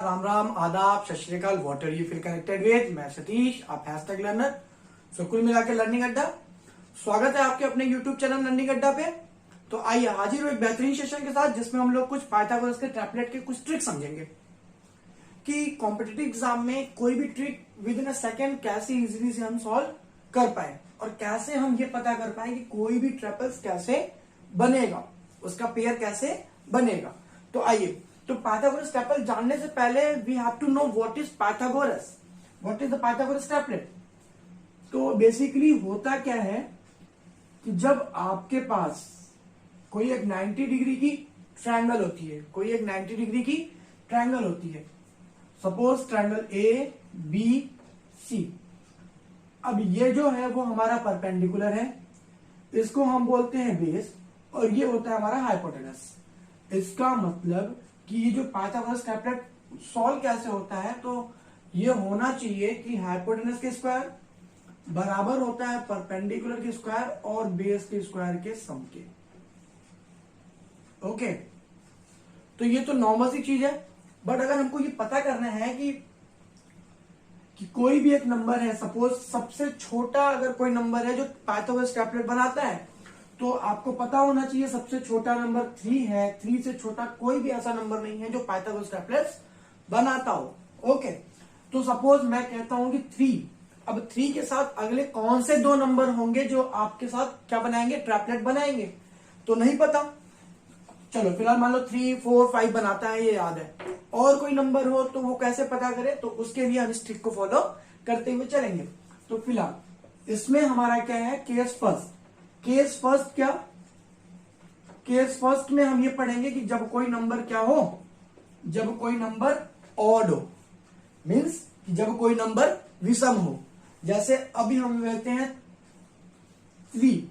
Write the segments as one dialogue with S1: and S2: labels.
S1: राम राम आदाब Sat Sri Akal. What are you feel connected with, मैं सतीश, आप हैशटैग लर्नर। सो कुल मिला के लर्निंग अड्डा, स्वागत है आपके अपने यूट्यूब चैनल लर्निंग अड्डा पे। तो आइए हाजिर हो एक बेहतरीन सेशन के साथ जिसमें हम लोग कुछ पाइथागोरस के ट्रिपलेट के कुछ ट्रिक्स समझेंगे कि कॉम्पिटिटिव एग्जाम में कोई भी trick with in a second कैसे इजीली से हम सॉल्व कर पाए और कैसे हम ये पता कर पाए कि कोई भी ट्रिपल्स कैसे बनेगा, उसका पेयर कैसे बनेगा। तो आइए, तो पाइथागोरस ट्रिपल जानने से पहले we have to know what is Pythagoras, what is the Pythagoras triplet. तो बेसिकली होता क्या है कि जब आपके पास कोई एक 90 डिग्री की ट्रायंगल होती है, कोई एक 90 डिग्री की ट्रायंगल होती है, suppose triangle A B C. अब ये जो है वो हमारा परपेंडिकुलर है, इसको हम बोलते हैं बेस, और ये होता है हमारा हाइपोटेनस। इसका मतलब कि ये जो पाइथागोरस ट्रिपलेट सॉल्व कैसे होता है, तो ये होना चाहिए कि हाइपोटेनस के स्क्वायर बराबर होता है परपेंडिकुलर के स्क्वायर और बेस के स्क्वायर के सम के। ओके, तो ये तो नॉर्मल सी चीज है। बट अगर हमको ये पता करना है कि कोई भी एक नंबर है, सपोज सबसे छोटा अगर कोई नंबर है जो पाइथागोरस ट्रिपलेट बनाता है, तो आपको पता होना चाहिए सबसे छोटा नंबर 3 है। 3 से छोटा कोई भी ऐसा नंबर नहीं है जो पाइथागोरस ट्रिपलेट्स बनाता हो। ओके, तो सपोज मैं कहता हूं कि 3, अब 3 के साथ अगले कौन से दो नंबर होंगे जो आपके साथ क्या बनाएंगे, ट्रिपलेट बनाएंगे, तो नहीं पता। चलो फिलहाल मान लो 3 4 5 बनाता है, ये याद है। और कोई नंबर हो तो वो कैसे पता करे, तो उसके लिए हम इस ट्रिक को फॉलो करते हुए चलेंगे। तो फिलहाल इसमें हमारा क्या है, केस फर्स्ट। केस फर्स्ट क्या, केस फर्स्ट में हम ये पढ़ेंगे कि जब कोई नंबर क्या हो, जब कोई नंबर ऑड हो, मीन्स जब कोई नंबर विषम हो। जैसे अभी हम लेते हैं 3,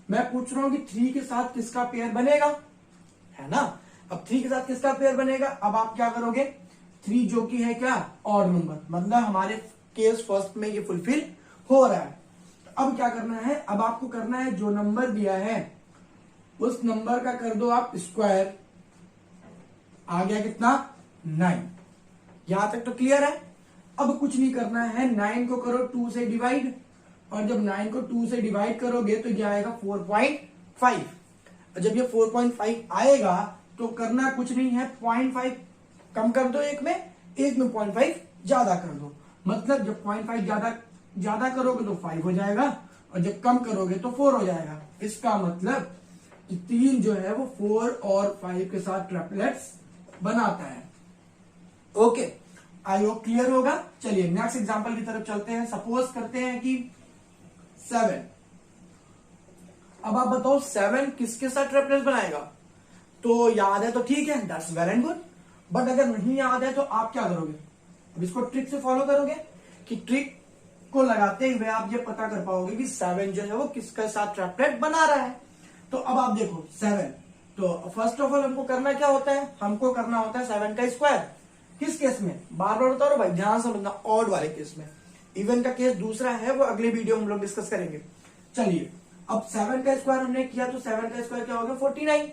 S1: मैं पूछ रहा हूं कि 3 के साथ किसका पेयर बनेगा, है ना। अब 3 के साथ किसका पेयर बनेगा, अब आप क्या करोगे, 3 जो कि है क्या, ऑड नंबर, मतलब हमारे केस फर्स्ट में ये फुलफिल हो रहा है। अब क्या करना है, अब आपको करना है जो नंबर दिया है उस नंबर का कर दो आप स्क्वायर। आ गया कितना, 9। यहां तक तो क्लियर है। अब कुछ नहीं करना है, 9 को करो 2 से डिवाइड, और जब 9 को 2 से डिवाइड करोगे तो यह आएगा 4.5। और जब ये 4.5 आएगा तो करना कुछ नहीं है, 0.5 कम कर दो, एक में 0.5 ज्यादा कर दो। मतलब जब 0.5 ज्यादा करोगे तो 5 हो जाएगा, और जब कम करोगे तो 4 हो जाएगा। इसका मतलब कि 3 जो है वो 4 और 5 के साथ ट्रिपलेट्स बनाता है। ओके, आई होप क्लियर होगा। चलिए नेक्स्ट एग्जांपल की तरफ चलते हैं। सपोज करते हैं कि 7। अब आप बताओ 7 किसके साथ ट्रिपलेट्स बनाएगा। तो याद है तो ठीक है, that's well and good. But अगर नहीं याद है तो आप क्या करोगे, अब इसको ट्रिक से फॉलो करोगे कि ट्रिक को लगाते हुए आप ये पता कर पाओगे कि 7 जो है वो किसके साथ ट्रिपलेट बना रहा है। तो अब आप देखो 7, तो फर्स्ट ऑफ ऑल हमको करना क्या होता है, हमको करना होता है 7 का स्क्वायर। किस केस में, बार बार बता रहा हूं भाई, ध्यान से समझना, ऑड वाले केस में। इवन का केस दूसरा है, वो अगले वीडियो में हम लोग डिस्कस करेंगे। चलिए, अब 7 का स्क्वायर हमने किया तो 7 का स्क्वायर क्या हो गया, 49।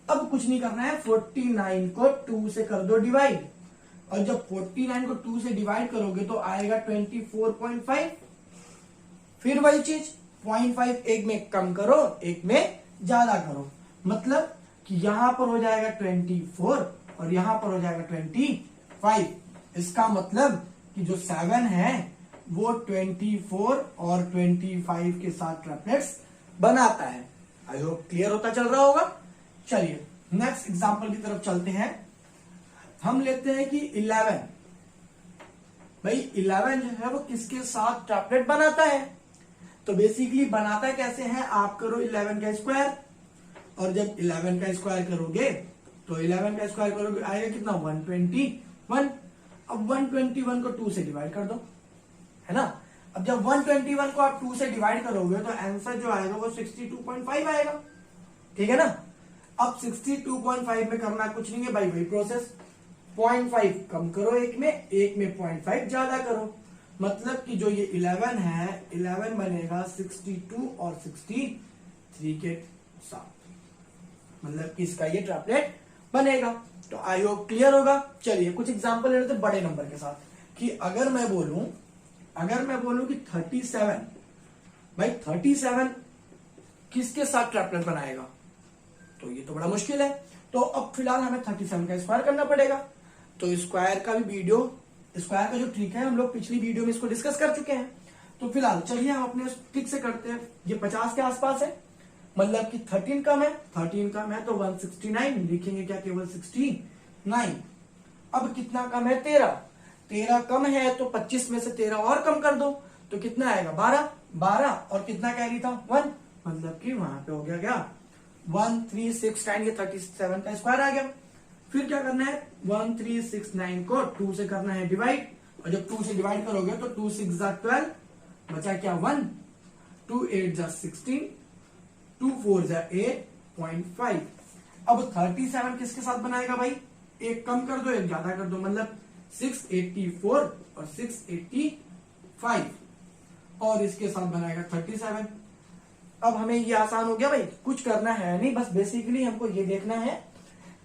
S1: अब कुछ नहीं करना है, 49 को 2 से कर दो डिवाइड, और जब 49 को 2 से डिवाइड करोगे तो आएगा 24.5। फिर वही चीज, 0.5 एक में कम करो, एक में ज्यादा करो, मतलब कि यहां पर हो जाएगा 24 और यहां पर हो जाएगा 25। इसका मतलब कि जो 7 है वो 24 और 25 के साथ ट्रिपलेट्स बनाता है। आई होप क्लियर होता चल रहा होगा। चलिए नेक्स्ट एग्जांपल की तरफ चलते हैं। हम लेते हैं कि 11। भाई 11 जो है वो किसके साथ ट्रिपलेट बनाता है, तो बेसिकली बनाता कैसे है, आप करो 11 का स्क्वायर, और जब 11 का स्क्वायर करोगे तो 11 का स्क्वायर करोगे आएगा कितना, 121। अब 121 को 2 से डिवाइड कर दो, है ना। अब जब 121 को आप 2 से डिवाइड करोगे तो आंसर जो आएगा वो 62.5 आएगा, ठीक है ना। अब 62.5 में करना कुछ नहीं है भाई, वही प्रोसेस, 0.5 कम करो, एक में 0.5 ज्यादा करो। मतलब कि जो ये 11 है, 11 बनेगा 62 और 63 के साथ, मतलब कि इसका ये ट्रिपलेट बनेगा। तो आई होप क्लियर होगा। चलिए कुछ एग्जांपल ले लेते बड़े नंबर के साथ, कि अगर मैं बोलूं कि 37, भाई 37 किसके साथ ट्रिपलेट बनाएगा, तो ये तो बड़ा मुश्किल है। तो अब फिलहाल हमें 37 का स्क्वायर करना पड़ेगा। तो स्क्वायर का भी वीडियो, स्क्वायर का जो ट्रिक है हम लोग पिछली वीडियो में इसको डिस्कस कर चुके हैं। तो फिलहाल चलिए हम अपने ट्रिक से करते हैं। ये 50 के आसपास है, मतलब कि 13 कम है, 13 कम है तो 169 लिखेंगे क्या, केवल 69। अब कितना कम है, 13 कम है तो 25 में से 13 और कम कर दो तो कितना आएगा, 12 और कितना कैरी था, 1, मतलब कि वहां पे हो गया क्या, 1369, ये 37 का स्क्वायर आ गया। फिर क्या करना है, 1369 को 2 से करना है डिवाइड, और जब 2 से डिवाइड करोगे तो 2 6 12, बचा क्या 1, 2 8 16, 2 4 8.5। अब 37 किसके साथ बनाएगा भाई, एक कम कर दो एक ज्यादा कर दो, मतलब 684 और 685, और इसके साथ बनाएगा 37। अब हमें ये आसान हो गया भाई, कुछ करना है नहीं, बस बेसिकली हमको ये देखना है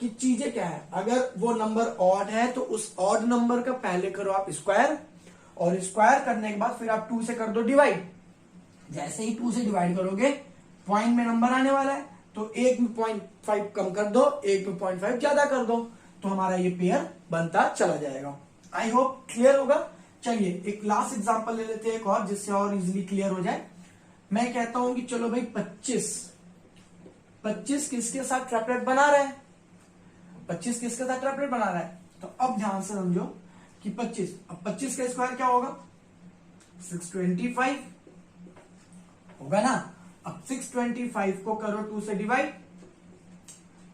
S1: कि चीजें क्या है। अगर वो नंबर ऑड है तो उस ऑड नंबर का पहले करो आप स्क्वायर, और स्क्वायर करने के बाद फिर आप 2 से कर दो डिवाइड। जैसे ही 2 से डिवाइड करोगे पॉइंट में नंबर आने वाला है, तो एक में 0.5 कम कर दो, एक में 0.5 ज्यादा कर दो, तो हमारा ये पेयर बनता चला जाएगा। आई होप क्लियर होगा। चलिए एक लास्ट एग्जांपल ले लेते हैं एक और, जिससे और इजीली क्लियर हो जाए। मैं कहता हूं कि चलो भाई 25 किसके साथ ट्रिपलेट बना रहा है, 25 किसके साथ ट्रिपलेट बना रहा है। तो अब ध्यान से समझो कि 25, अब 25 का स्क्वायर क्या होगा, 625 होगा ना। अब 625 को करो 2 से डिवाइड,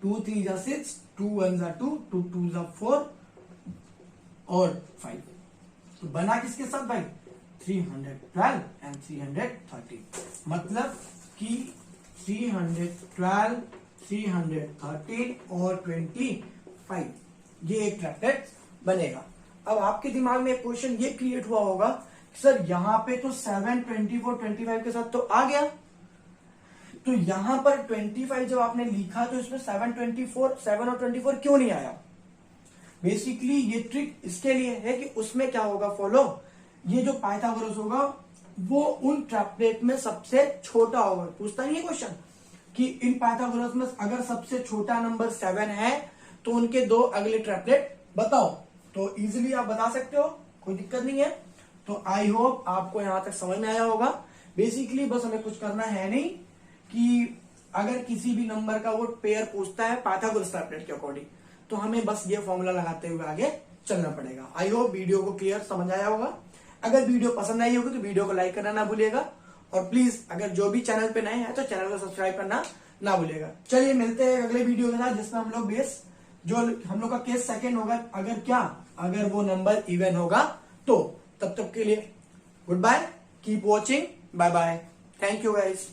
S1: 2 3 6, 2 1 2, 2 2 4 और 5, तो बना किसके साथ भाई, 312 एंड 330, मतलब कि 312, 330 और 25, ये एक ट्रिपलेट बनेगा। अब आपके दिमाग में एक क्वेश्चन ये क्रिएट हुआ होगा, सर यहां पे तो 7 24 25 के साथ तो आ गया, तो यहां पर 25 जब आपने लिखा तो इसमें 7 और 24 क्यों नहीं आया। बेसिकली ये ट्रिक इसके लिए है कि उसमें क्या होगा, फॉलो, ये जो पाइथागोरस होगा वो उन ट्रिपलेट में सबसे छोटा होगा। पूछता नहीं है क्वेश्चन कि इन पाइथागोरस में अगर सबसे छोटा नंबर 7 है तो उनके 2 अगले ट्रिपलेट बताओ, तो इजीली आप बता सकते हो, कोई दिक्कत नहीं है। तो आई होप आपको यहां तक समझ में आया होगा। बेसिकली बस हमें कुछ करना है नहीं, कि अगर किसी भी नंबर का वो पेयर पूछता है पाइथागोरस ट्रिपलेट के अकॉर्डिंग, तो हमें बस ये फॉर्मूला लगाते हुए आगे चलना पड़ेगा। आई होप वीडियो को क्लियर समझ आया होगा। अगर वीडियो पसंद आई होगी तो वीडियो को लाइक करना ना भूलिएगा, और प्लीज अगर जो भी चैनल पे नए हैं तो चैनल को सब्सक्राइब करना ना भूलिएगा। चलिए मिलते हैं अगले वीडियो के साथ, जिसमें हम लोग बेस जो हम लोग का केस सेकंड होगा, अगर वो नंबर इवन होगा तो। तब तक के लिए goodbye, keep watching, bye bye, thank you guys.